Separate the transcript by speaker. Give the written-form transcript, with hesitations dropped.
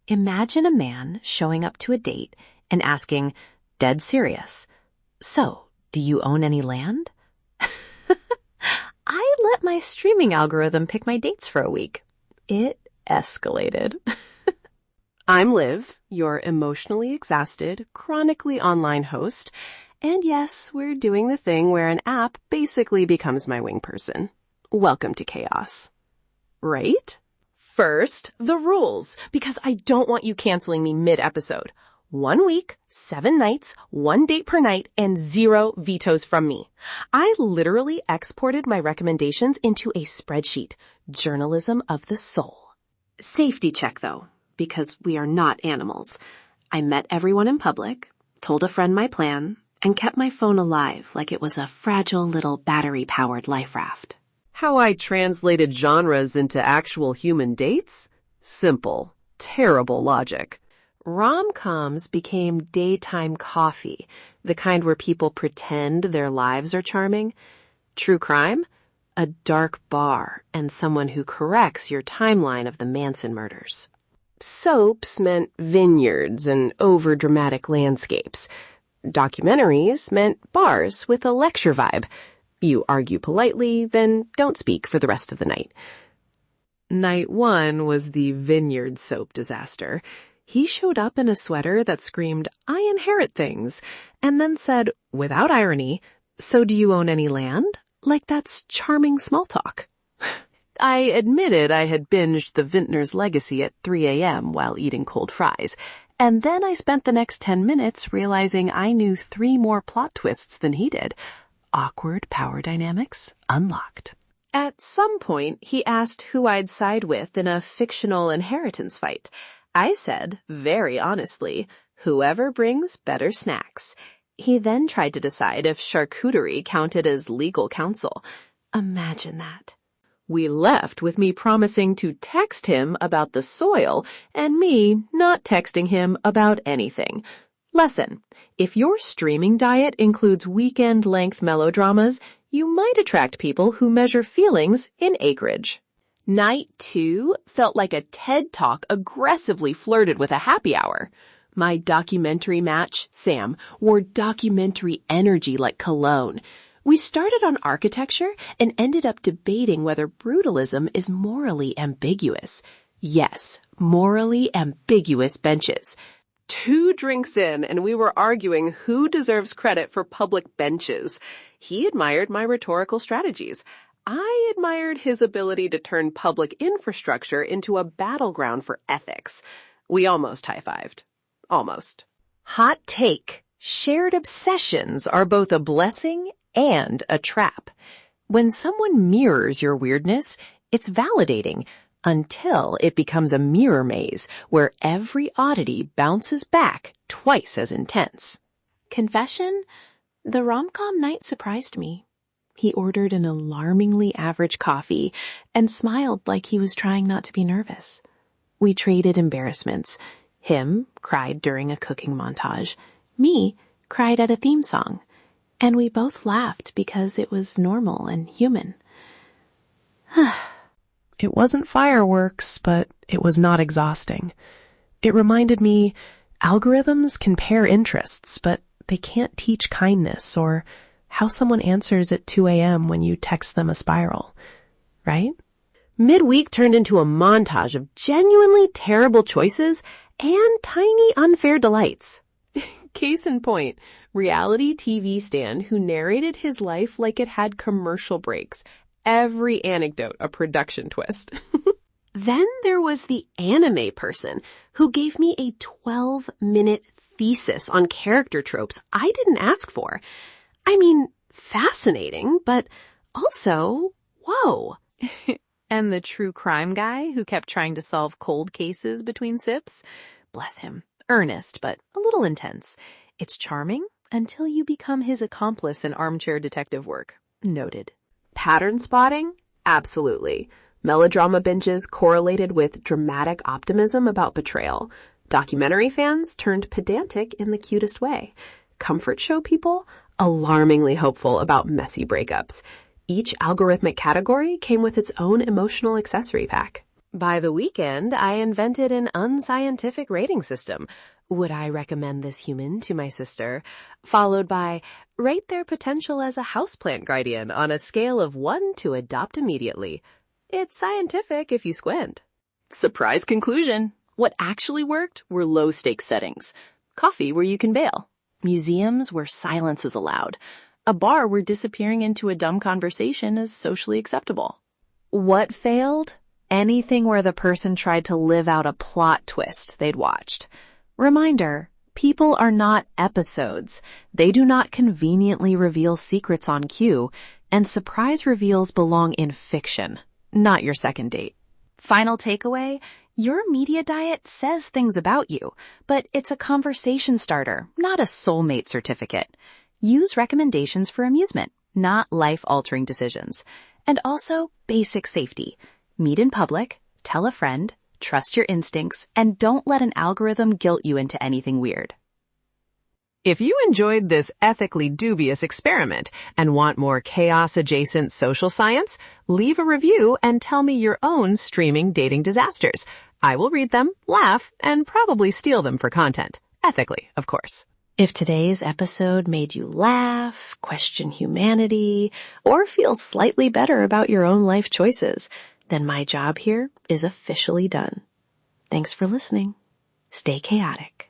Speaker 1: Imagine a man showing up to a date and asking, dead serious, "So, do you own any land?" I let my streaming algorithm pick my dates for a week. It escalated.
Speaker 2: I'm Liv, your emotionally exhausted, chronically online host, and yes, we're doing the thing where an app basically becomes my wing person. Welcome to chaos. Right? First, the rules, because I don't want you canceling me mid-episode. 1 week, 7 nights, 1 date per night, and 0 vetoes from me. I literally exported my recommendations into a spreadsheet. Journalism of the soul. Safety check, though, because we are not animals. I met everyone in public, told a friend my plan, and kept my phone alive like it was a fragile little battery-powered life raft. How I translated genres into actual human dates? Simple, terrible logic. Rom-coms became daytime coffee, the kind where people pretend their lives are charming. True crime? A dark bar and someone who corrects your timeline of the Manson murders. Soaps meant vineyards and over-dramatic landscapes. Documentaries meant bars with a lecture vibe. You argue politely, then don't speak for the rest of the night. Night 1 was the vineyard soap disaster. He showed up in a sweater that screamed, "I inherit things," and then said, without irony, "So do you own any land?" Like that's charming small talk. I admitted I had binged The Vintner's Legacy at 3 a.m. while eating cold fries, and then I spent the next 10 minutes realizing I knew 3 more plot twists than he did. Awkward power dynamics unlocked. At some point, he asked who I'd side with in a fictional inheritance fight. I said, very honestly, whoever brings better snacks. He then tried to decide if charcuterie counted as legal counsel. Imagine that. We left with me promising to text him about the soil and me not texting him about anything. Lesson: if your streaming diet includes weekend-length melodramas, you might attract people who measure feelings in acreage. Night 2 felt like a TED Talk aggressively flirted with a happy hour. My documentary match, Sam, wore documentary energy like cologne. We started on architecture and ended up debating whether brutalism is morally ambiguous. Yes, morally ambiguous benches. 2 drinks in, and we were arguing who deserves credit for public benches. He admired my rhetorical strategies. I admired his ability to turn public infrastructure into a battleground for ethics. We almost high-fived. Almost. Hot take. Shared obsessions are both a blessing and a trap. When someone mirrors your weirdness, it's validating, until it becomes a mirror maze where every oddity bounces back twice as intense. Confession? The rom-com night surprised me. He ordered an alarmingly average coffee and smiled like he was trying not to be nervous. We traded embarrassments. Him cried during a cooking montage. Me cried at a theme song. And we both laughed because it was normal and human. It wasn't fireworks, but it was not exhausting. It reminded me, algorithms can pair interests, but they can't teach kindness or how someone answers at 2 a.m. when you text them a spiral, right? Midweek turned into a montage of genuinely terrible choices and tiny unfair delights. Case in point, reality TV stan who narrated his life like it had commercial breaks. Every anecdote a production twist. Then there was the anime person who gave me a 12-minute thesis on character tropes I didn't ask for. I mean, fascinating, but also, whoa. And the true crime guy who kept trying to solve cold cases between sips? Bless him. Earnest, but a little intense. It's charming until you become his accomplice in armchair detective work. Noted. Pattern spotting? Absolutely. Melodrama binges correlated with dramatic optimism about betrayal. Documentary fans turned pedantic in the cutest way. Comfort show people? Alarmingly hopeful about messy breakups. Each algorithmic category came with its own emotional accessory pack. By the weekend, I invented an unscientific rating system. Would I recommend this human to my sister? Followed by, rate their potential as a houseplant guardian on a scale of 1 to adopt immediately. It's scientific if you squint.
Speaker 3: Surprise conclusion. What actually worked were low-stakes settings. Coffee where you can bail. Museums where silence is allowed. A bar where disappearing into a dumb conversation is socially acceptable.
Speaker 1: What failed? Anything where the person tried to live out a plot twist they'd watched. Reminder, people are not episodes. They do not conveniently reveal secrets on cue, and surprise reveals belong in fiction, not your second date. Final takeaway, your media diet says things about you, but it's a conversation starter, not a soulmate certificate. Use recommendations for amusement, not life-altering decisions. And also, basic safety. Meet in public, tell a friend, trust your instincts, and don't let an algorithm guilt you into anything weird.
Speaker 2: If you enjoyed this ethically dubious experiment and want more chaos-adjacent social science, leave a review and tell me your own streaming dating disasters. I will read them, laugh, and probably steal them for content. Ethically, of course.
Speaker 1: If today's episode made you laugh, question humanity, or feel slightly better about your own life choices, then my job here is officially done. Thanks for listening. Stay chaotic.